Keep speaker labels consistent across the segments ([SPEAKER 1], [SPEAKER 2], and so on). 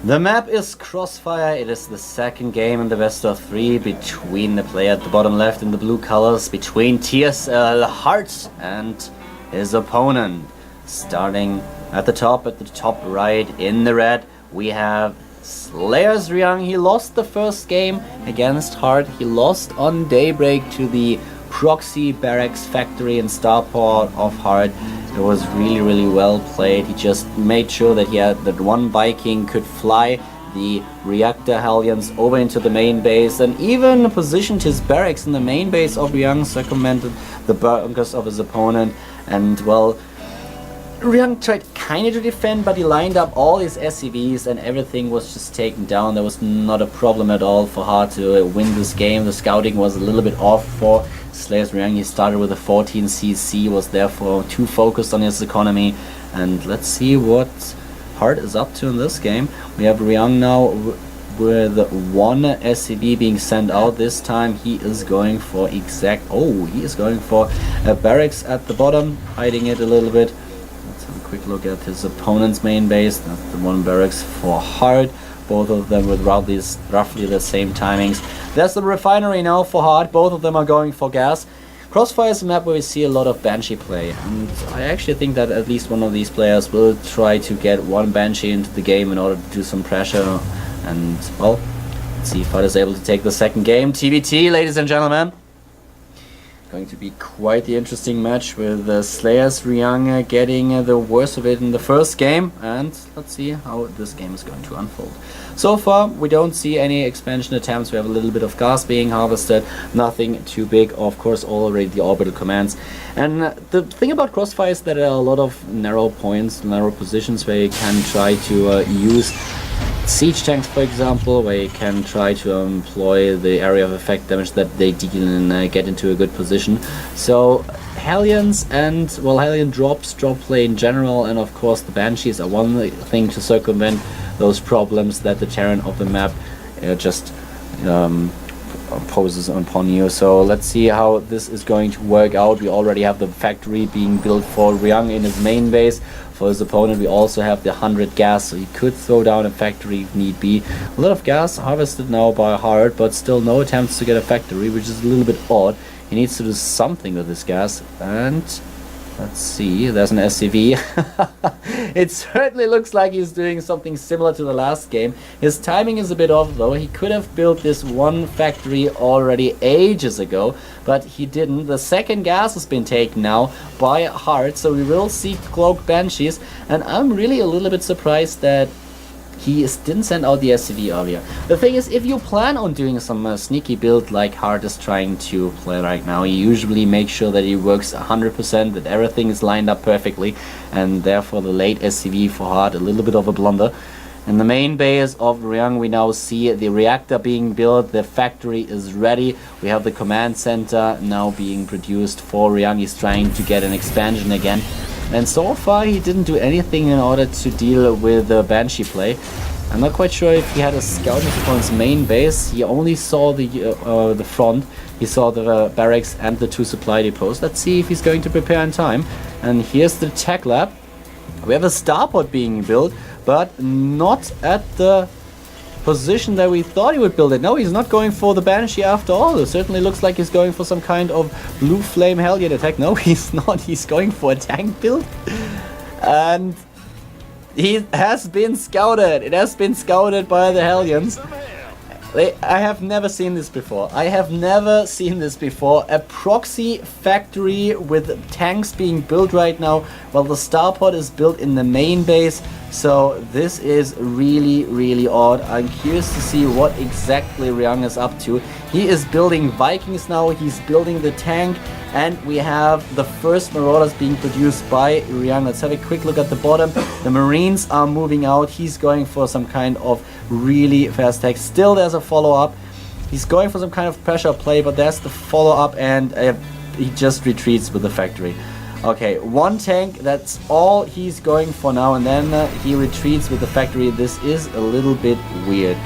[SPEAKER 1] The map is Crossfire. It is the second game in the best of 3 between the player at the bottom left in the blue colors, between GSL Heart and his opponent. Starting at the top right in the red, we have Slayer's Ryung. He lost the first game against Heart. He lost on Daybreak to the proxy barracks factory and starport of Heart. It was really well played. He just made sure that that one Viking could fly the reactor Hellions over into the main base, and even positioned his barracks in the main base of Ryung, circumvented the bunkers of his opponent. And well, Ryung tried kinda to defend, but he lined up all his SCVs and everything was just taken down. There was not a problem at all for Hart to win this game. The scouting was a little bit off for Slayer's Ryung. He started with a 14 CC, was therefore too focused on his economy. And let's see what Hart is up to in this game. We have Ryung now with one SCV being sent out. This time he is going for he is going for a barracks at the bottom, hiding it a little bit. Let's have a quick look at his opponent's main base. That's the one barracks for Hart. Both of them with roughly the same timings. There's the refinery now for Hart. Both of them are going for gas. Crossfire is a map where we see a lot of Banshee play, and I actually think that at least one of these players will try to get one Banshee into the game in order to do some pressure. And well, let's see if Hart is able to take the second game. TBT, ladies and gentlemen. Going to be quite the interesting match with Slayer's Ryung getting the worst of it in the first game, and let's see how this game is going to unfold. So far we don't see any expansion attempts. We have a little bit of gas being harvested, nothing too big, of course already the orbital commands. And the thing about Crossfire is that there are a lot of narrow points, narrow positions where you can try to use siege tanks, for example, where you can try to employ the area of effect damage that they deal and get into a good position. So Hellions and, well, Hellion drops, drop play in general, and of course the Banshees are one thing to circumvent those problems that the terrain of the map just poses upon you. So let's see how this is going to work out. We already have the factory being built for Ryung in his main base. For his opponent we also have the 100 gas, so he could throw down a factory if need be. A lot of gas harvested now by Hart, but still no attempts to get a factory, which is a little bit odd. He needs to do something with this gas, and let's see, there's an SCV. It certainly looks like he's doing something similar to the last game. His timing is a bit off though. He could have built this one factory already ages ago, but he didn't. The second gas has been taken now by Hart, so we will see Cloaked Banshees, and I'm really a little bit surprised that he didn't send out the SCV earlier. The thing is, if you plan on doing some sneaky build like Hart is trying to play right now, he usually makes sure that he works 100%, that everything is lined up perfectly, and therefore the late SCV for Hart, a little bit of a blunder. In the main base of Ryung we now see the reactor being built, the factory is ready, we have the command center now being produced for Ryung. He's trying to get an expansion again. And so far he didn't do anything in order to deal with the Banshee play. I'm not quite sure if he had a scout on his main base. He only saw the front. He saw the barracks and the 2 supply depots. Let's see if he's going to prepare in time. And here's the tech lab. We have a starport being built, but not at the position that we thought he would build it. No, he's not going for the Banshee after all. It certainly looks like he's going for some kind of blue flame Hellion attack. No, he's not. He's going for a tank build. And he has been scouted. It has been scouted by the Hellions. I have never seen this before. I have never seen this before. A proxy factory with tanks being built right now while the starport is built in the main base. So this is really odd. I'm curious to see what exactly Ryung is up to. He is building Vikings now. He's building the tank. And we have the first Marauders being produced by Ryung. Let's have a quick look at the bottom. The Marines are moving out. He's going for some kind of really fast tech. Still there's a follow-up. He's going for some kind of pressure play, but there's the follow-up, and he just retreats with the factory. Okay, one tank, that's all he's going for now, and then he retreats with the factory. This is a little bit weird.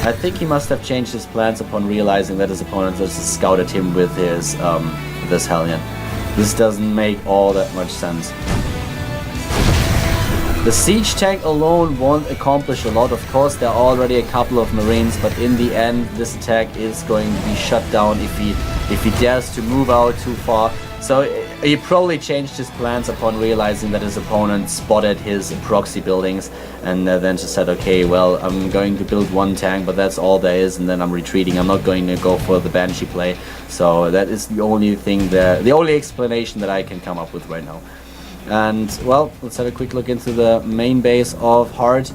[SPEAKER 1] I think he must have changed his plans upon realizing that his opponent just scouted him with his this Hellion. This doesn't make all that much sense. The siege tank alone won't accomplish a lot. Of course, there are already a couple of Marines, but in the end, this attack is going to be shut down if he dares to move out too far. So he probably changed his plans upon realizing that his opponent spotted his proxy buildings, and then just said, okay, well, I'm going to build one tank, but that's all there is, and then I'm retreating. I'm not going to go for the Banshee play. So that is the only thing there, the only explanation that I can come up with right now. And well, let's have a quick look into the main base of Hart.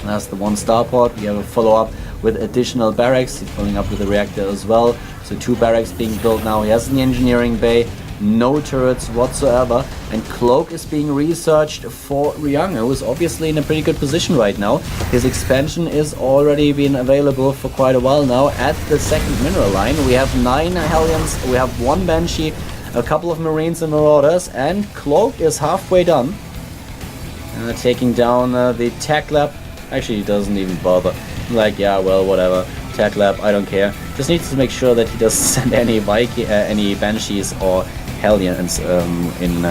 [SPEAKER 1] That's the one starport. We have a follow-up with additional barracks. He's following up with the reactor as well. So 2 barracks being built now. He has the engineering bay, no turrets whatsoever, and Cloak is being researched for Ryung, who is obviously in a pretty good position right now. His expansion is already been available for quite a while now at the second mineral line. We have 9 Hellions, we have 1 Banshee, a couple of Marines and Marauders, and Cloak is halfway done. Taking down the tech lab. Actually, he doesn't even bother. Like, yeah, well, whatever. Tech lab, I don't care. Just needs to make sure that he doesn't send any any Banshees or Hellions in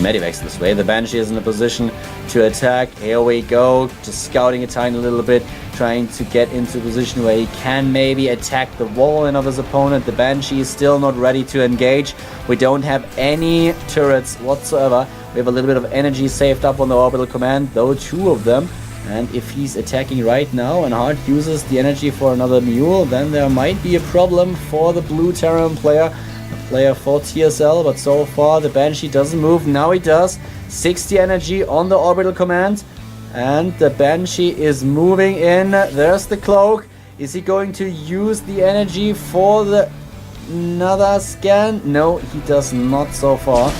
[SPEAKER 1] Medivacs this way. The Banshee is in a position to attack. Here we go. Just scouting a tiny little bit, trying to get into a position where he can maybe attack the wall of his opponent. The Banshee is still not ready to engage. We don't have any turrets whatsoever. We have a little bit of energy saved up on the orbital command, though 2 of them. And if he's attacking right now and Hart uses the energy for another mule, then there might be a problem for the blue Terran player. Player for GSL, but so far the Banshee doesn't move. Now he does. 60 energy on the orbital command, and the Banshee is moving in. There's the Cloak. Is he going to use the energy for the another scan? No, he does not so far.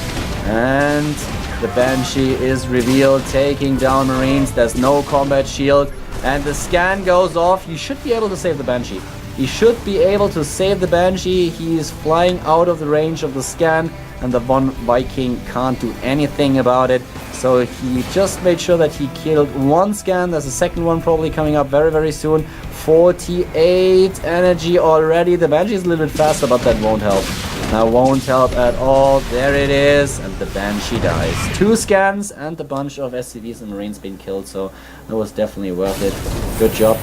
[SPEAKER 1] And the Banshee is revealed, taking down Marines. There's no combat shield, and the scan goes off. You should be able to save the Banshee. He should be able to save the Banshee. He is flying out of the range of the scan, and the one Viking can't do anything about it. So he just made sure that he killed 1 scan. There's a second one probably coming up very, very soon. 48 energy already. The Banshee is a little bit faster, but that won't help. That won't help at all. There it is, and the Banshee dies. 2 scans and a bunch of SCVs and Marines being killed, so that was definitely worth it. Good job.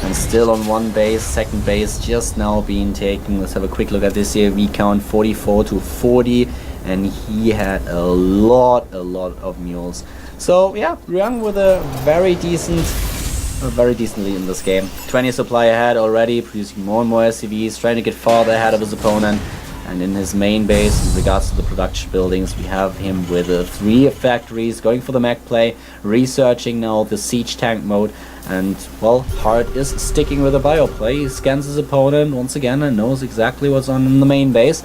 [SPEAKER 1] And still on 1 base, second base just now being taken. Let's have a quick look at this here. We count 44 to 40, and he had a lot of mules. So yeah, Ryung with a very decently in this game. 20 supply ahead already, producing more and more SCVs, trying to get farther ahead of his opponent. And in his main base, in regards to the production buildings, we have him with 3 factories, going for the mech play, researching now the siege tank mode. And, well, Hart is sticking with a bio play. He scans his opponent once again and knows exactly what's on in the main base.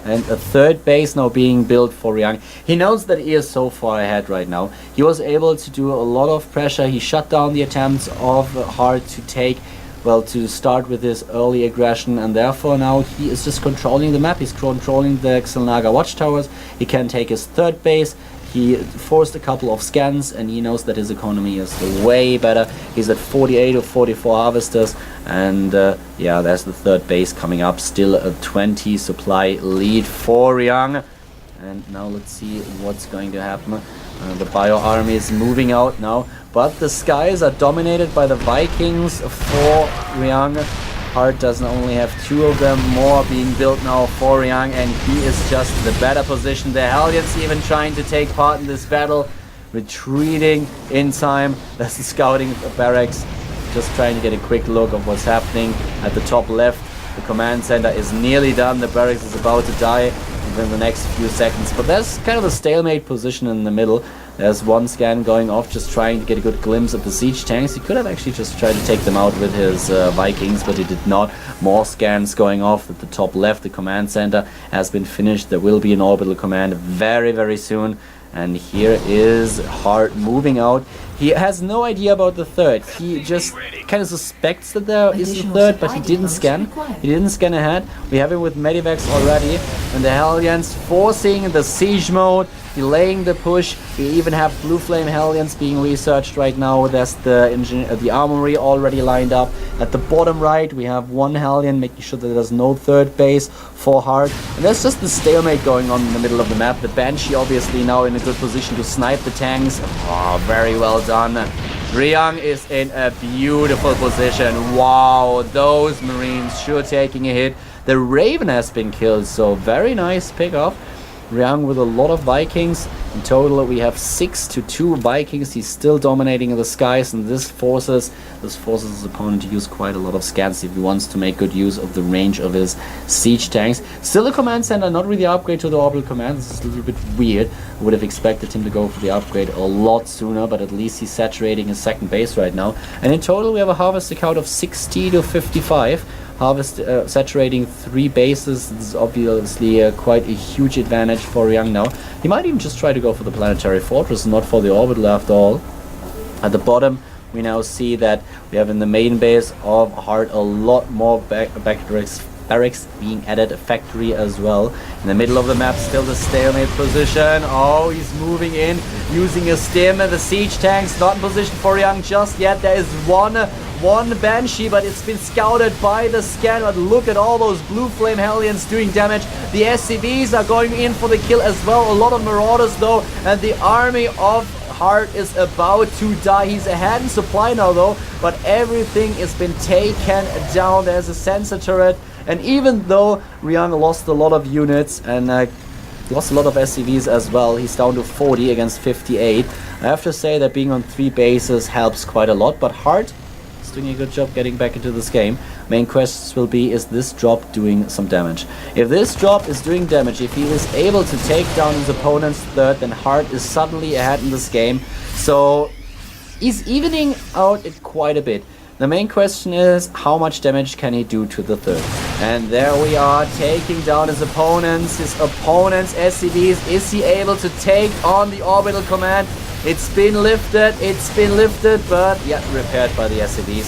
[SPEAKER 1] And a 3rd base now being built for Ryung. He knows that he is so far ahead right now. He was able to do a lot of pressure. He shut down the attempts of Hart to take, well, to start with his early aggression, and therefore now he is just controlling the map. He's controlling the Xelnaga watchtowers. He can take his 3rd base. He forced a couple of scans, and he knows that his economy is way better. He's at 48 or 44 harvesters, and yeah, there's the 3rd base coming up. Still a 20 supply lead for Ryung. And now let's see what's going to happen. The bio army is moving out now, but the skies are dominated by the Vikings for Ryung. Hart doesn't only have 2 of them, more being built now for Ryung, and he is just in the better position. The Hellions even trying to take part in this battle, retreating in time. That's the scouting barracks, just trying to get a quick look of what's happening at the top left. The command center is nearly done. The barracks is about to die within the next few seconds, but there's kind of a stalemate position in the middle. There's 1 scan going off, just trying to get a good glimpse at the siege tanks. He could have actually just tried to take them out with his Vikings, but he did not. More scans going off at the top left. The command center has been finished. There will be an orbital command very, very soon. And here is Hart moving out. He has no idea about the 3rd. He just kind of suspects that there is a 3rd, but he didn't scan. He didn't scan ahead. We have him with Medivacs already. And the Hellions forcing the siege mode. delaying the push. We even have Blue Flame Hellions being researched right now. There's the armory already lined up. At the bottom right, we have one Hellion, making sure that there's no third base for Hard. And there's just the stalemate going on in the middle of the map. The Banshee obviously now in a good position to snipe the tanks. Oh, very well done. Ryung is in a beautiful position. Wow, those Marines sure taking a hit. The Raven has been killed, so very nice pickup. Ryung with a lot of Vikings. In total, we have 6-2 Vikings. He's still dominating in the skies, and this forces his opponent to use quite a lot of scans if he wants to make good use of the range of his siege tanks. Still a command center, not really upgrade to the orbital command. This is a little bit weird. I would have expected him to go for the upgrade a lot sooner, but at least he's saturating his second base right now. And in total, we have a harvest count of 60 to 55. Saturating 3 bases. This is obviously quite a huge advantage for Ryung now. He might even just try to go for the planetary fortress, not for the orbital after all. At the bottom, we now see that we have in the main base of Hard a lot more barracks being added, a factory as well. In the middle of the map, still the stalemate position. Oh, he's moving in, using a stim, and the siege tanks not in position for Ryung just yet. There is one Banshee, but it's been scouted by the scan. But look at all those Blue Flame Hellions doing damage. The SCVs are going in for the kill as well. A lot of Marauders though, and the army of Hard is about to die. He's ahead in supply now though, but everything has been taken down. There's a sensor turret, and even though Ryung lost a lot of units and lost a lot of SCVs as well, he's down to 40 against 58. I have to say that being on 3 bases helps quite a lot, but Hard is doing a good job getting back into this game. Main questions will be, is this drop doing some damage? If this drop is doing damage, if he is able to take down his opponent's third, then Hard is suddenly ahead in this game. So he's evening out it quite a bit. The main question is, how much damage can he do to the third? And there we are, taking down his opponent's SCVs. Is he able to take on the orbital command? It's been lifted, but yeah, repaired by the SCVs.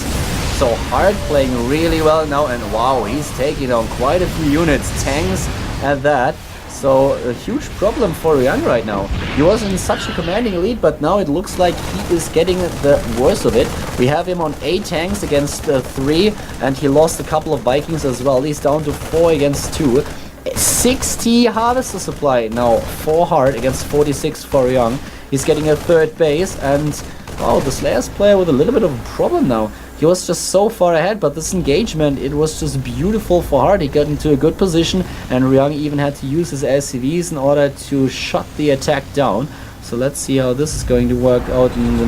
[SPEAKER 1] So Hard playing really well now, and wow, he's taking down quite a few units, tanks at that. So a huge problem for Ryung right now. He was in such a commanding lead, but now it looks like he is getting the worst of it. We have him on 8 tanks against 3, and he lost a couple of Vikings as well. He's down to 4 against 2. 60 harvester supply now for Hard against 46 for Ryung. He's getting a third base, and wow, the Slayers player with a little bit of a problem now. He was just so far ahead, but this engagement, it was just beautiful for Hard. He got into a good position, and Ryung even had to use his SCVs in order to shut the attack down. So let's see how this is going to work out in the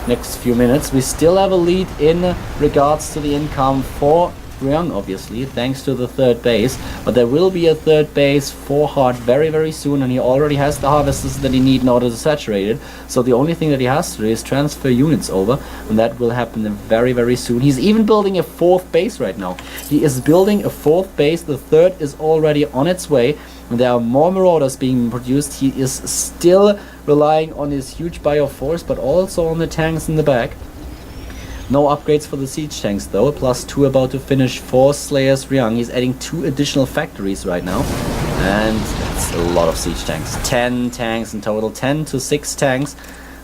[SPEAKER 1] next few minutes. We still have a lead in regards to the income for Ryung, obviously, thanks to the third base, but there will be a third base for Hard very, very soon, and he already has the harvesters that he needs in order to saturate it. So the only thing that he has to do is transfer units over, and that will happen very, very soon. He's even building a 4th base right now. He is building a 4th base. The 3rd is already on its way, and there are more Marauders being produced. He is still relying on his huge bioforce, but also on the tanks in the back. No upgrades for the siege tanks though, +2 about to finish for Slayers Ryung. He's adding 2 additional factories right now, and that's a lot of siege tanks. 10 tanks in total, 10 to 6 tanks.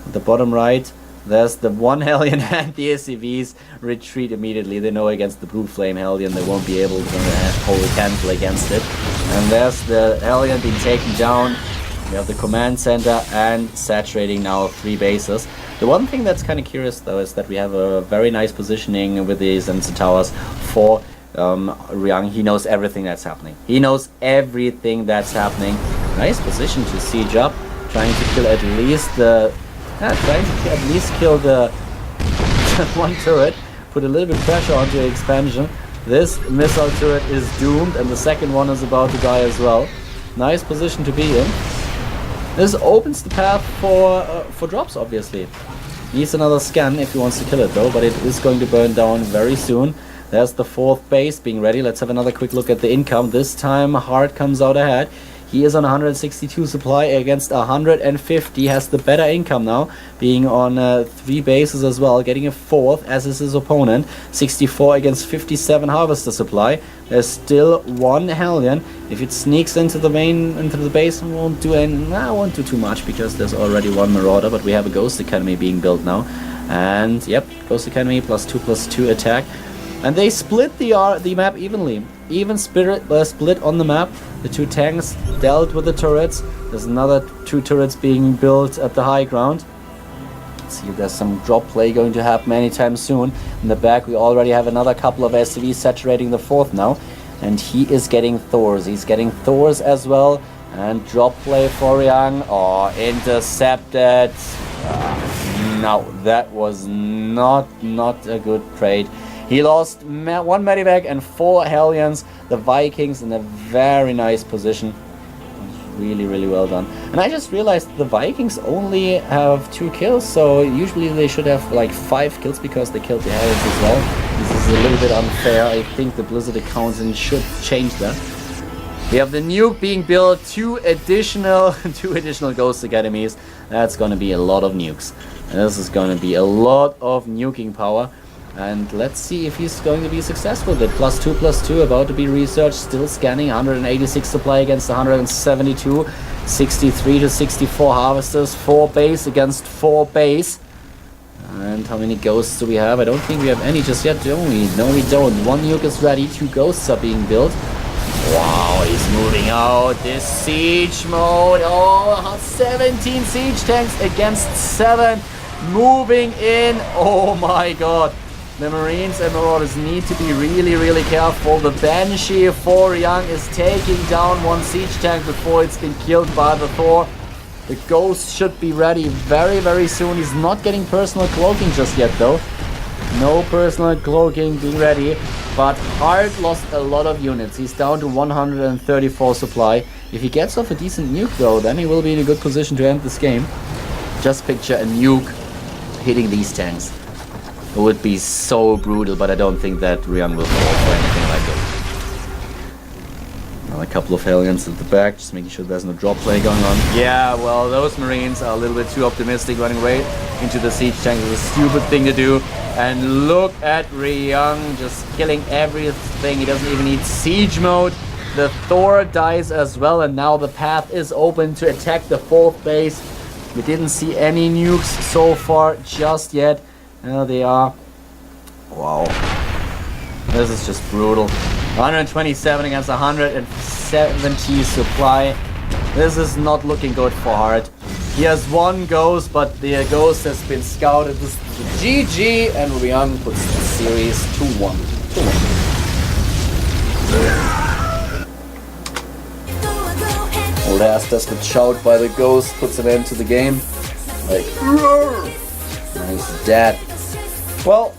[SPEAKER 1] At the bottom right, there's the 1 Hellion, and the SCVs retreat immediately. They know against the Blue Flame Hellion they won't be able to hold a candle against it. And there's the Hellion being taken down. We have the command center and saturating now 3 bases. The one thing that's kind of curious though is that we have a very nice positioning with these sensor towers for Ryung. He knows everything that's happening. Nice position to siege up, trying to kill at least the one turret. Put a little bit of pressure onto the expansion. This missile turret is doomed, and the second one is about to die as well. Nice position to be in. This opens the path for drops, obviously. Needs another scan if he wants to kill it though, but it is going to burn down very soon. There's the 4th base being ready. Let's have another quick look at the income. This time Hard comes out ahead. He is on 162 supply against 150. Has the better income now, being on 3 bases as well, getting a 4th as is his opponent. 64 against 57 harvester supply. There's still 1 Hellion. If it sneaks into the base, won't do too much because there's already 1 Marauder, but we have a Ghost Academy being built now. And yep, Ghost Academy +2/+2 attack. And they split the map evenly. Even split on the map. The 2 tanks dealt with the turrets. There's another 2 turrets being built at the high ground. Let's see if there's some drop play going to happen anytime soon. In the back we already have another couple of SCVs saturating the 4th now. And he is getting Thors. He's getting Thors as well. And drop play for Ryung. Oh, intercepted. No, that was not a good trade. He lost 1 Medivac and 4 Hellions. The Vikings in a very nice position. Really well done. And I just realized the Vikings only have 2 kills, so usually they should have like 5 kills because they killed the Hellions as well. This is a little bit unfair. I think the Blizzard accountant should change that. We have the nuke being built, 2 additional Ghost Academies. That's gonna be a lot of nukes. And this is gonna be a lot of nuking power. And let's see if he's going to be successful with it. +2/+2 about to be researched. Still scanning. 186 supply against 172. 63 to 64 harvesters. 4 base against 4 base. And how many ghosts do we have? I don't think we have any just yet, do we? No, we don't. 1 nuke is ready. 2 ghosts are being built. Wow, he's moving out. This siege mode. Oh, 17 siege tanks against 7. Moving in. Oh my god. The Marines and Marauders need to be really careful. The Banshee for Ryung is taking down 1 siege tank before it's been killed by the Thor. The Ghost should be ready very soon. He's not getting personal cloaking just yet though. No personal cloaking being ready. But Hart lost a lot of units. He's down to 134 supply. If he gets off a decent nuke though, then he will be in a good position to end this game. Just picture a nuke hitting these tanks. It would be so brutal, but I don't think that Ryung will fall for anything like it. Another couple of Hellions at the back, just making sure there's no drop play going on. Yeah, well, those Marines are a little bit too optimistic, running right into the siege tank. It's a stupid thing to do. And look at Ryung just killing everything. He doesn't even need siege mode. The Thor dies as well, and now the path is open to attack the 4th base. We didn't see any nukes so far just yet. There they are. Wow. This is just brutal. 127 against 170 supply. This is not looking good for Hart. He has 1 ghost, but the ghost has been scouted. This is the GG, and Ryung puts the series 2-1. Last desperate shout by the ghost puts an end to the game. Like, and he's dead. Well,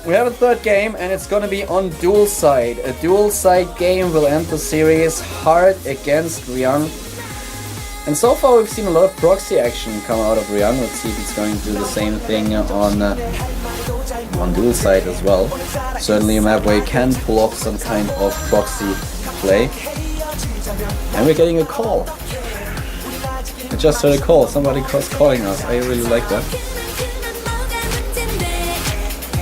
[SPEAKER 1] we have a 3rd game, and it's gonna be on dual side. A dual side game will end the series. Hart against Ryung. And so far we've seen a lot of proxy action come out of Ryung. Let's see if he's going to do the same thing on dual side as well. Certainly a map where you can pull off some kind of proxy play. And we're getting a call. I just heard a call. Somebody was calling us. I really like that.